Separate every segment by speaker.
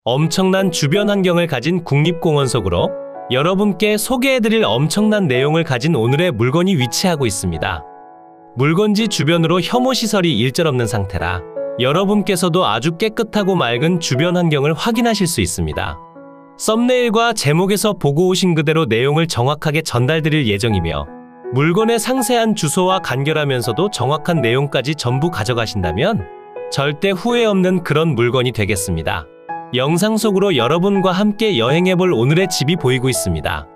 Speaker 1: 엄청난 주변 환경을 가진 국립공원 속으로 여러분께 소개해드릴 엄청난 내용을 가진 오늘의 물건이 위치하고 있습니다. 물건지 주변으로 혐오시설이 일절없는 상태라 여러분께서도 아주 깨끗하고 맑은 주변 환경을 확인하실 수 있습니다. 썸네일과 제목에서 보고 오신 그대로 내용을 정확하게 전달드릴 예정이며 물건의 상세한 주소와 간결하면서도 정확한 내용까지 전부 가져가신다면 절대 후회 없는 그런 물건이 되겠습니다. 영상 속으로 여러분과 함께 여행해볼 오늘의 집이 보이고 있습니다.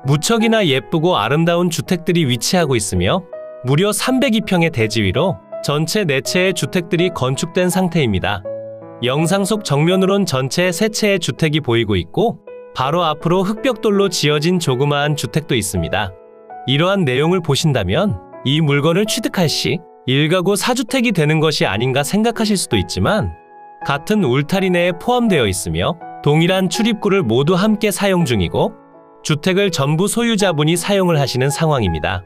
Speaker 1: 무척이나 예쁘고 아름다운 주택들이 위치하고 있으며 무려 302평의 대지 위로 전체 4채의 주택들이 건축된 상태입니다. 영상 속 정면으론 전체 3채의 주택이 보이고 있고 바로 앞으로 흙벽돌로 지어진 조그마한 주택도 있습니다. 이러한 내용을 보신다면 이 물건을 취득할 시 1가구 4주택이 되는 것이 아닌가 생각하실 수도 있지만 같은 울타리 내에 포함되어 있으며 동일한 출입구를 모두 함께 사용 중이고 주택을 전부 소유자분이 사용을 하시는 상황입니다.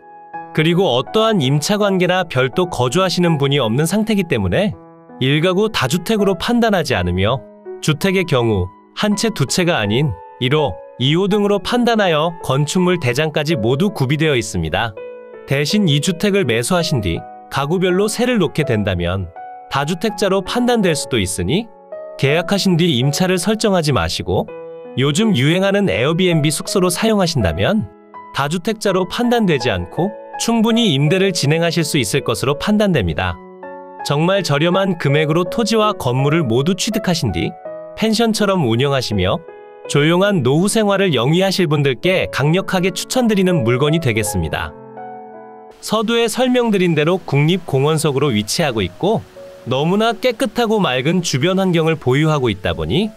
Speaker 1: 그리고 어떠한 임차관계나 별도 거주하시는 분이 없는 상태이기 때문에 1가구 다주택으로 판단하지 않으며 주택의 경우 한 채 두 채가 아닌 1호, 2호 등으로 판단하여 건축물 대장까지 모두 구비되어 있습니다. 대신 이 주택을 매수하신 뒤 가구별로 세를 놓게 된다면 다주택자로 판단될 수도 있으니 계약하신 뒤 임차를 설정하지 마시고 요즘 유행하는 에어비앤비 숙소로 사용하신다면 다주택자로 판단되지 않고 충분히 임대를 진행하실 수 있을 것으로 판단됩니다. 정말 저렴한 금액으로 토지와 건물을 모두 취득하신 뒤 펜션처럼 운영하시며 조용한 노후 생활을 영위하실 분들께 강력하게 추천드리는 물건이 되겠습니다. 서두에 설명드린 대로 국립공원 속으로 위치하고 있고 너무나 깨끗하고 맑은 주변 환경을 보유하고 있다 보니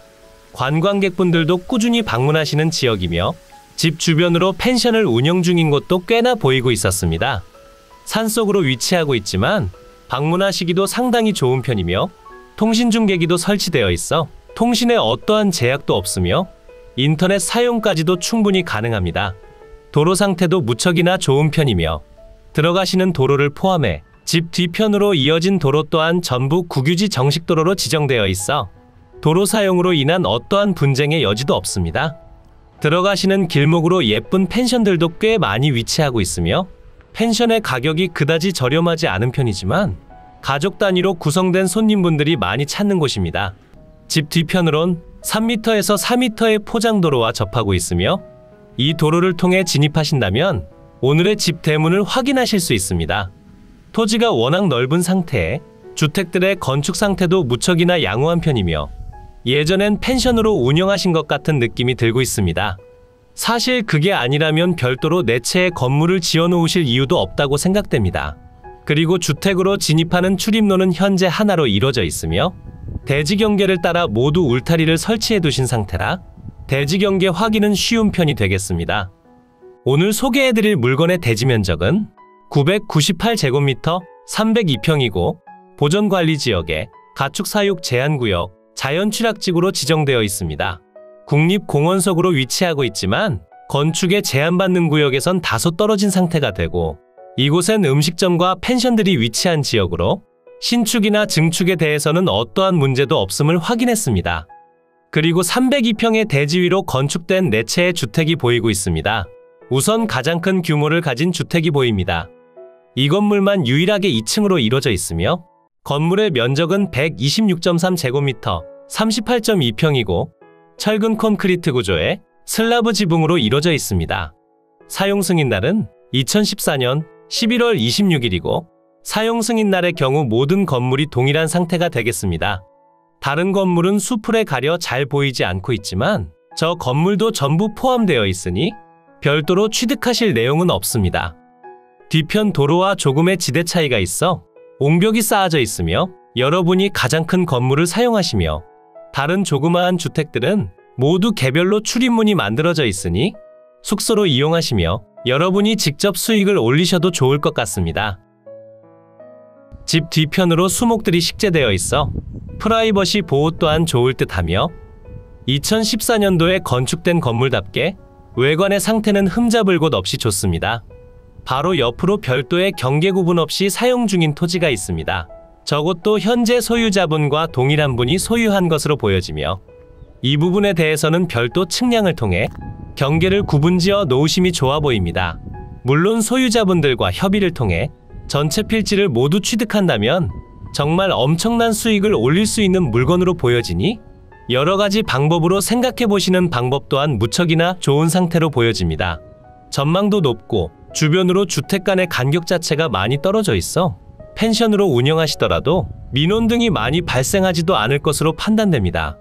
Speaker 1: 관광객분들도 꾸준히 방문하시는 지역이며 집 주변으로 펜션을 운영 중인 곳도 꽤나 보이고 있었습니다. 산속으로 위치하고 있지만 방문하시기도 상당히 좋은 편이며 통신중계기도 설치되어 있어 통신에 어떠한 제약도 없으며 인터넷 사용까지도 충분히 가능합니다. 도로 상태도 무척이나 좋은 편이며 들어가시는 도로를 포함해 집 뒤편으로 이어진 도로 또한 전부 국유지 정식도로로 지정되어 있어 도로 사용으로 인한 어떠한 분쟁의 여지도 없습니다. 들어가시는 길목으로 예쁜 펜션들도 꽤 많이 위치하고 있으며 펜션의 가격이 그다지 저렴하지 않은 편이지만 가족 단위로 구성된 손님분들이 많이 찾는 곳입니다. 집 뒤편으론 3m에서 4m의 포장도로와 접하고 있으며 이 도로를 통해 진입하신다면 오늘의 집 대문을 확인하실 수 있습니다. 토지가 워낙 넓은 상태에 주택들의 건축 상태도 무척이나 양호한 편이며 예전엔 펜션으로 운영하신 것 같은 느낌이 들고 있습니다. 사실 그게 아니라면 별도로 4채의 건물을 지어 놓으실 이유도 없다고 생각됩니다. 그리고 주택으로 진입하는 출입로는 현재 하나로 이루어져 있으며 대지 경계를 따라 모두 울타리를 설치해 두신 상태라 대지 경계 확인은 쉬운 편이 되겠습니다. 오늘 소개해드릴 물건의 대지 면적은 998제곱미터 302평이고 보전관리지역에 가축사육 제한구역, 자연취락지구로 지정되어 있습니다. 국립공원 속으로 위치하고 있지만 건축에 제한받는 구역에선 다소 떨어진 상태가 되고 이곳엔 음식점과 펜션들이 위치한 지역으로 신축이나 증축에 대해서는 어떠한 문제도 없음을 확인했습니다. 그리고 302평의 대지 위로 건축된 4채의 주택이 보이고 있습니다. 우선 가장 큰 규모를 가진 주택이 보입니다. 이 건물만 유일하게 2층으로 이루어져 있으며 건물의 면적은 126.3제곱미터 38.2평이고 철근 콘크리트 구조의 슬라브 지붕으로 이루어져 있습니다. 사용 승인날은 2014년 11월 26일이고 사용 승인날의 경우 모든 건물이 동일한 상태가 되겠습니다. 다른 건물은 수풀에 가려 잘 보이지 않고 있지만 저 건물도 전부 포함되어 있으니 별도로 취득하실 내용은 없습니다. 뒤편 도로와 조금의 지대 차이가 있어 옹벽이 쌓아져 있으며 여러분이 가장 큰 건물을 사용하시며 다른 조그마한 주택들은 모두 개별로 출입문이 만들어져 있으니 숙소로 이용하시며 여러분이 직접 수익을 올리셔도 좋을 것 같습니다. 집 뒤편으로 수목들이 식재되어 있어 프라이버시 보호 또한 좋을 듯하며 2014년도에 건축된 건물답게 외관의 상태는 흠잡을 곳 없이 좋습니다. 바로 옆으로 별도의 경계 구분 없이 사용 중인 토지가 있습니다. 저곳도 현재 소유자분과 동일한 분이 소유한 것으로 보여지며 이 부분에 대해서는 별도 측량을 통해 경계를 구분지어 놓으심이 좋아 보입니다. 물론 소유자분들과 협의를 통해 전체 필지를 모두 취득한다면 정말 엄청난 수익을 올릴 수 있는 물건으로 보여지니 여러가지 방법으로 생각해보시는 방법 또한 무척이나 좋은 상태로 보여집니다. 전망도 높고 주변으로 주택 간의 간격 자체가 많이 떨어져 있어 펜션으로 운영하시더라도 민원 등이 많이 발생하지도 않을 것으로 판단됩니다.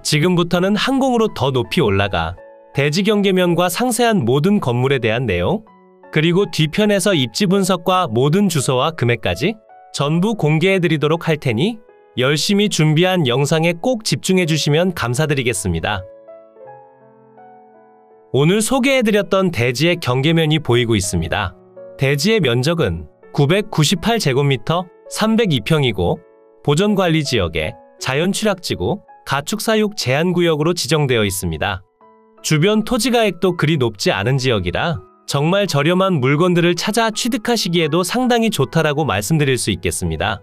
Speaker 1: 지금부터는 항공으로 더 높이 올라가 대지 경계면과 상세한 모든 건물에 대한 내용, 그리고 뒤편에서 입지 분석과 모든 주소와 금액까지 전부 공개해드리도록 할 테니 열심히 준비한 영상에 꼭 집중해주시면 감사드리겠습니다. 오늘 소개해드렸던 대지의 경계면이 보이고 있습니다. 대지의 면적은 998제곱미터 302평이고 보존관리지역에 자연취락지구, 가축사육 제한구역으로 지정되어 있습니다. 주변 토지가액도 그리 높지 않은 지역이라 정말 저렴한 물건들을 찾아 취득하시기에도 상당히 좋다라고 말씀드릴 수 있겠습니다.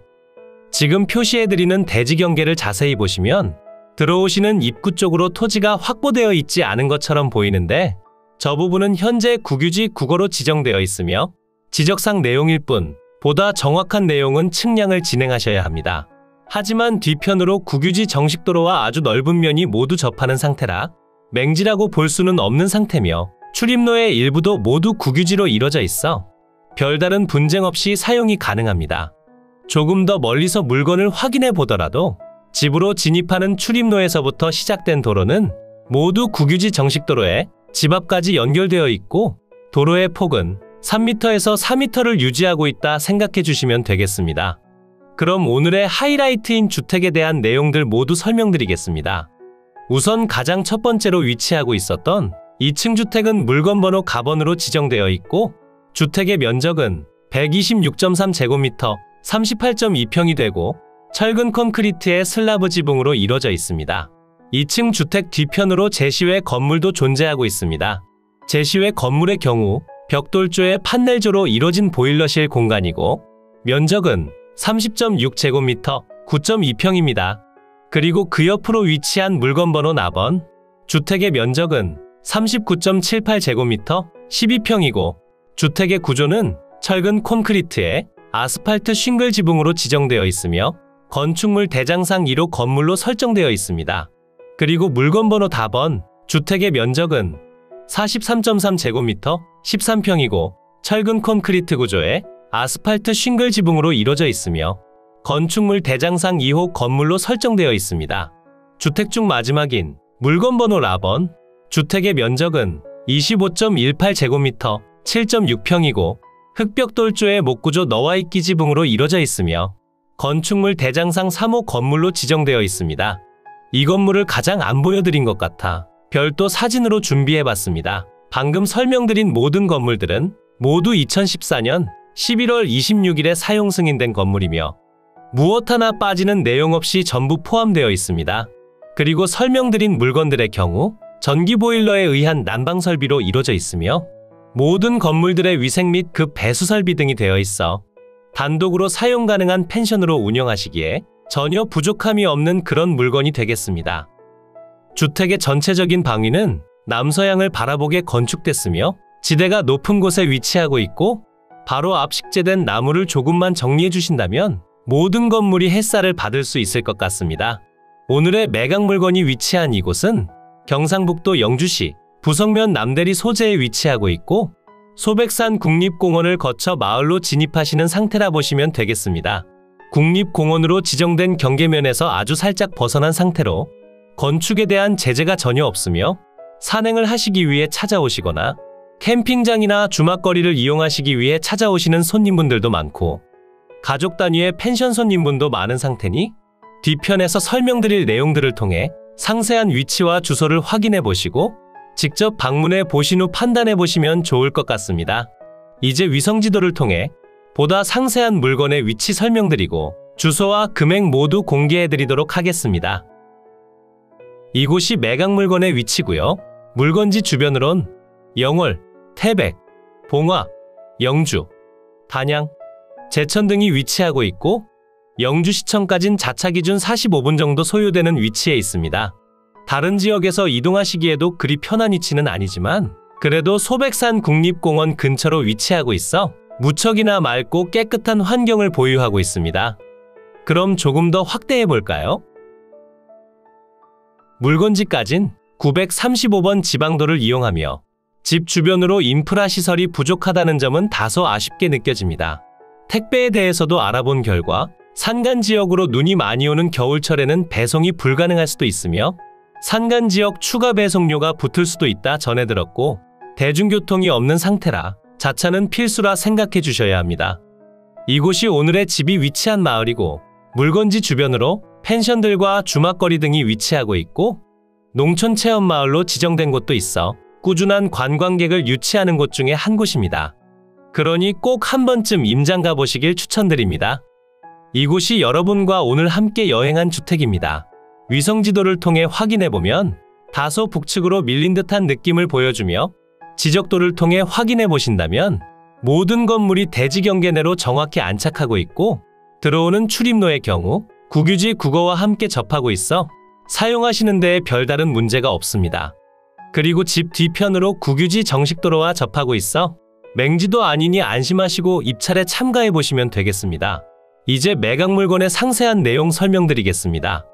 Speaker 1: 지금 표시해드리는 대지 경계를 자세히 보시면 들어오시는 입구 쪽으로 토지가 확보되어 있지 않은 것처럼 보이는데 저 부분은 현재 국유지 국어로 지정되어 있으며 지적상 내용일 뿐 보다 정확한 내용은 측량을 진행하셔야 합니다. 하지만 뒤편으로 국유지 정식도로와 아주 넓은 면이 모두 접하는 상태라 맹지라고 볼 수는 없는 상태며 출입로의 일부도 모두 국유지로 이뤄져 있어 별다른 분쟁 없이 사용이 가능합니다. 조금 더 멀리서 물건을 확인해 보더라도 집으로 진입하는 출입로에서부터 시작된 도로는 모두 국유지 정식도로에 집 앞까지 연결되어 있고 도로의 폭은 3m에서 4m를 유지하고 있다 생각해 주시면 되겠습니다. 그럼 오늘의 하이라이트인 주택에 대한 내용들 모두 설명드리겠습니다. 우선 가장 첫 번째로 위치하고 있었던 2층 주택은 물건번호 가번으로 지정되어 있고 주택의 면적은 126.3제곱미터 38.2평이 되고 철근 콘크리트의 슬라브 지붕으로 이루어져 있습니다. 2층 주택 뒤편으로 제시외 건물도 존재하고 있습니다. 제시외 건물의 경우 벽돌조의 판넬조로 이루어진 보일러실 공간이고 면적은 30.6제곱미터 9.2평입니다. 그리고 그 옆으로 위치한 물건번호 나번 주택의 면적은 39.78제곱미터 12평이고 주택의 구조는 철근 콘크리트에 아스팔트 싱글 지붕으로 지정되어 있으며 건축물 대장상 1호 건물로 설정되어 있습니다. 그리고 물건번호 다번 주택의 면적은 43.3제곱미터 13평이고 철근 콘크리트 구조에 아스팔트 싱글 지붕으로 이루어져 있으며 건축물 대장상 2호 건물로 설정되어 있습니다. 주택 중 마지막인 물건번호 라번 주택의 면적은 25.18제곱미터 7.6평이고 흑벽돌조의 목구조 너와있기 지붕으로 이루어져 있으며 건축물 대장상 3호 건물로 지정되어 있습니다. 이 건물을 가장 안 보여드린 것 같아 별도 사진으로 준비해봤습니다. 방금 설명드린 모든 건물들은 모두 2014년 11월 26일에 사용 승인된 건물이며 무엇 하나 빠지는 내용 없이 전부 포함되어 있습니다. 그리고 설명드린 물건들의 경우 전기 보일러에 의한 난방 설비로 이루어져 있으며 모든 건물들의 위생 및 급 배수 설비 등이 되어 있어 단독으로 사용 가능한 펜션으로 운영하시기에 전혀 부족함이 없는 그런 물건이 되겠습니다. 주택의 전체적인 방위는 남서향을 바라보게 건축됐으며 지대가 높은 곳에 위치하고 있고 바로 앞 식재된 나무를 조금만 정리해 주신다면 모든 건물이 햇살을 받을 수 있을 것 같습니다. 오늘의 매각 물건이 위치한 이곳은 경상북도 영주시 부성면 남대리 소재에 위치하고 있고 소백산 국립공원을 거쳐 마을로 진입하시는 상태라 보시면 되겠습니다. 국립공원으로 지정된 경계면에서 아주 살짝 벗어난 상태로 건축에 대한 제재가 전혀 없으며 산행을 하시기 위해 찾아오시거나 캠핑장이나 주막거리를 이용하시기 위해 찾아오시는 손님분들도 많고 가족 단위의 펜션 손님분도 많은 상태니 뒤편에서 설명드릴 내용들을 통해 상세한 위치와 주소를 확인해 보시고 직접 방문해 보신 후 판단해 보시면 좋을 것 같습니다. 이제 위성지도를 통해 보다 상세한 물건의 위치 설명드리고 주소와 금액 모두 공개해 드리도록 하겠습니다. 이곳이 매각 물건의 위치고요. 물건지 주변으론 영월, 태백, 봉화, 영주, 단양, 제천 등이 위치하고 있고 영주시청까진 자차 기준 45분 정도 소요되는 위치에 있습니다. 다른 지역에서 이동하시기에도 그리 편한 위치는 아니지만 그래도 소백산 국립공원 근처로 위치하고 있어 무척이나 맑고 깨끗한 환경을 보유하고 있습니다. 그럼 조금 더 확대해 볼까요? 물건지까진 935번 지방도를 이용하며 집 주변으로 인프라 시설이 부족하다는 점은 다소 아쉽게 느껴집니다. 택배에 대해서도 알아본 결과 산간 지역으로 눈이 많이 오는 겨울철에는 배송이 불가능할 수도 있으며 산간 지역 추가 배송료가 붙을 수도 있다 전해 들었고 대중교통이 없는 상태라 자차는 필수라 생각해 주셔야 합니다. 이곳이 오늘의 집이 위치한 마을이고 물건지 주변으로 펜션들과 주막거리 등이 위치하고 있고 농촌 체험 마을로 지정된 곳도 있어 꾸준한 관광객을 유치하는 곳 중에 한 곳입니다. 그러니 꼭 한 번쯤 임장 가보시길 추천드립니다. 이곳이 여러분과 오늘 함께 여행한 주택입니다. 위성지도를 통해 확인해보면 다소 북측으로 밀린 듯한 느낌을 보여주며 지적도를 통해 확인해 보신다면 모든 건물이 대지 경계 내로 정확히 안착하고 있고 들어오는 출입로의 경우 국유지 국어와 함께 접하고 있어 사용하시는 데에 별다른 문제가 없습니다. 그리고 집 뒤편으로 국유지 정식도로와 접하고 있어 맹지도 아니니 안심하시고 입찰에 참가해 보시면 되겠습니다. 이제 매각 물건의 상세한 내용 설명드리겠습니다.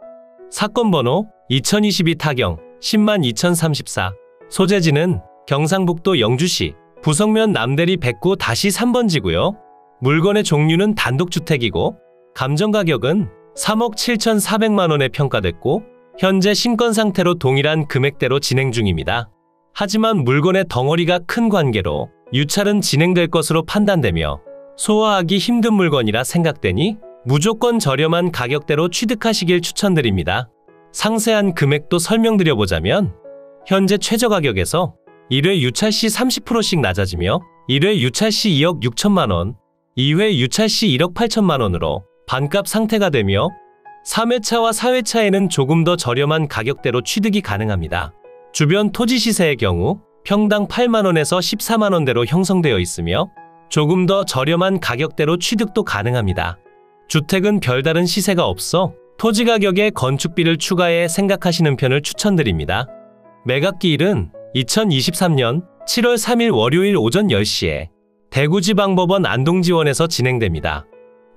Speaker 1: 사건 번호 2022 타경 102,034 소재지는 경상북도 영주시 부성면 남대리 109-3번지고요. 물건의 종류는 단독주택이고 감정가격은 3억 7,400만 원에 평가됐고 현재 신권 상태로 동일한 금액대로 진행 중입니다. 하지만 물건의 덩어리가 큰 관계로 유찰은 진행될 것으로 판단되며 소화하기 힘든 물건이라 생각되니 무조건 저렴한 가격대로 취득하시길 추천드립니다. 상세한 금액도 설명드려보자면 현재 최저가격에서 1회 유찰 시 30%씩 낮아지며 1회 유찰 시 2억 6천만 원, 2회 유찰 시 1억 8천만 원으로 반값 상태가 되며 3회차와 4회차에는 조금 더 저렴한 가격대로 취득이 가능합니다. 주변 토지 시세의 경우 평당 8만 원에서 14만 원대로 형성되어 있으며 조금 더 저렴한 가격대로 취득도 가능합니다. 주택은 별다른 시세가 없어 토지 가격에 건축비를 추가해 생각하시는 편을 추천드립니다. 매각기일은 2023년 7월 3일 월요일 오전 10시에 대구지방법원 안동지원에서 진행됩니다.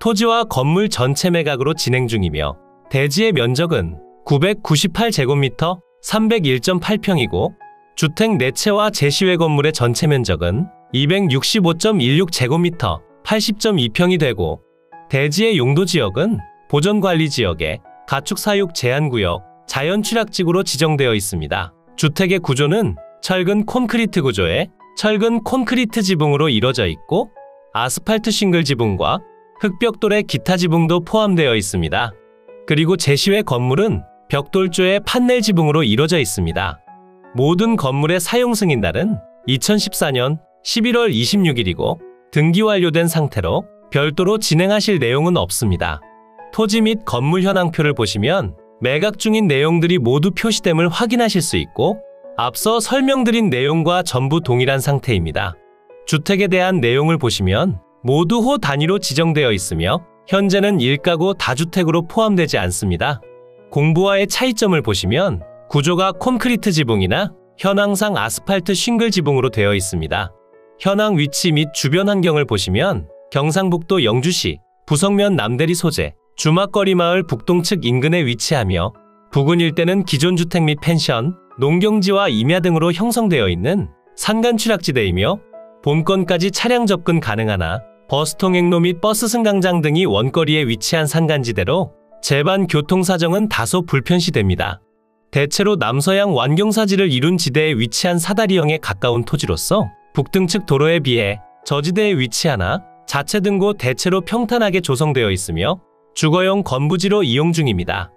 Speaker 1: 토지와 건물 전체 매각으로 진행 중이며 대지의 면적은 998제곱미터 301.8평이고 주택 내채와 제시외 건물의 전체 면적은 265.16제곱미터 80.2평이 되고 대지의 용도지역은 보전관리지역에 가축사육 제한구역, 자연취락지구로 지정되어 있습니다. 주택의 구조는 철근 콘크리트 구조에 철근 콘크리트 지붕으로 이루어져 있고 아스팔트 싱글 지붕과 흙벽돌의 기타 지붕도 포함되어 있습니다. 그리고 제시외 건물은 벽돌조의 판넬 지붕으로 이루어져 있습니다. 모든 건물의 사용 승인날은 2014년 11월 26일이고 등기 완료된 상태로 별도로 진행하실 내용은 없습니다. 토지 및 건물 현황표를 보시면 매각 중인 내용들이 모두 표시됨을 확인하실 수 있고 앞서 설명드린 내용과 전부 동일한 상태입니다. 주택에 대한 내용을 보시면 모두 호 단위로 지정되어 있으며 현재는 1가구 다주택으로 포함되지 않습니다. 공부와의 차이점을 보시면 구조가 콘크리트 지붕이나 현황상 아스팔트 싱글 지붕으로 되어 있습니다. 현황 위치 및 주변 환경을 보시면 경상북도 영주시 부성면 남대리 소재 주막거리 마을 북동측 인근에 위치하며 부근 일대는 기존 주택 및 펜션, 농경지와 임야 등으로 형성되어 있는 산간 취락지대이며 본건까지 차량 접근 가능하나 버스 통행로 및 버스 승강장 등이 원거리에 위치한 산간지대로 제반 교통 사정은 다소 불편시됩니다. 대체로 남서양 완경사지를 이룬 지대에 위치한 사다리형에 가까운 토지로서 북등측 도로에 비해 저지대에 위치하나 자체 등고 대체로 평탄하게 조성되어 있으며 주거용 건부지로 이용 중입니다.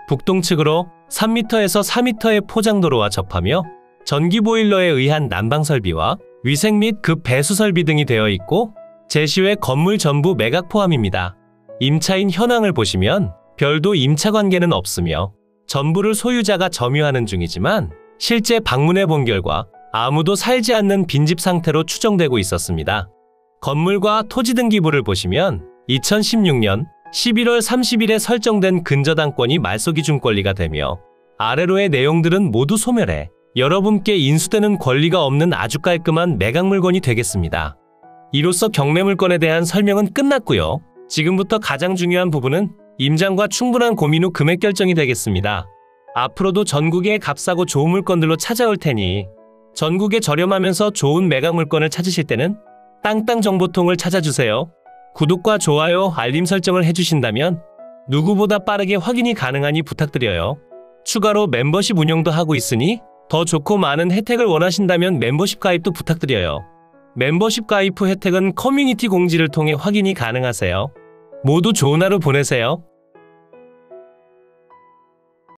Speaker 1: 북동측으로 3m에서 4m의 포장도로와 접하며 전기 보일러에 의한 난방 설비와 위생 및 급 배수 설비 등이 되어 있고 제시외 건물 전부 매각 포함입니다. 임차인 현황을 보시면 별도 임차 관계는 없으며 전부를 소유자가 점유하는 중이지만 실제 방문해 본 결과 아무도 살지 않는 빈집 상태로 추정되고 있었습니다. 건물과 토지 등기부를 보시면 2016년 11월 30일에 설정된 근저당권이 말소기준권리가 되며 아래로의 내용들은 모두 소멸해 여러분께 인수되는 권리가 없는 아주 깔끔한 매각 물건이 되겠습니다. 이로써 경매 물건에 대한 설명은 끝났고요. 지금부터 가장 중요한 부분은 임장과 충분한 고민 후 금액 결정이 되겠습니다. 앞으로도 전국에 값싸고 좋은 물건들로 찾아올 테니 전국에 저렴하면서 좋은 매각 물건을 찾으실 때는 땅땅정보통을 찾아주세요. 구독과 좋아요, 알림 설정을 해주신다면 누구보다 빠르게 확인이 가능하니 부탁드려요. 추가로 멤버십 운영도 하고 있으니 더 좋고 많은 혜택을 원하신다면 멤버십 가입도 부탁드려요. 멤버십 가입 후 혜택은 커뮤니티 공지를 통해 확인이 가능하세요. 모두 좋은 하루 보내세요.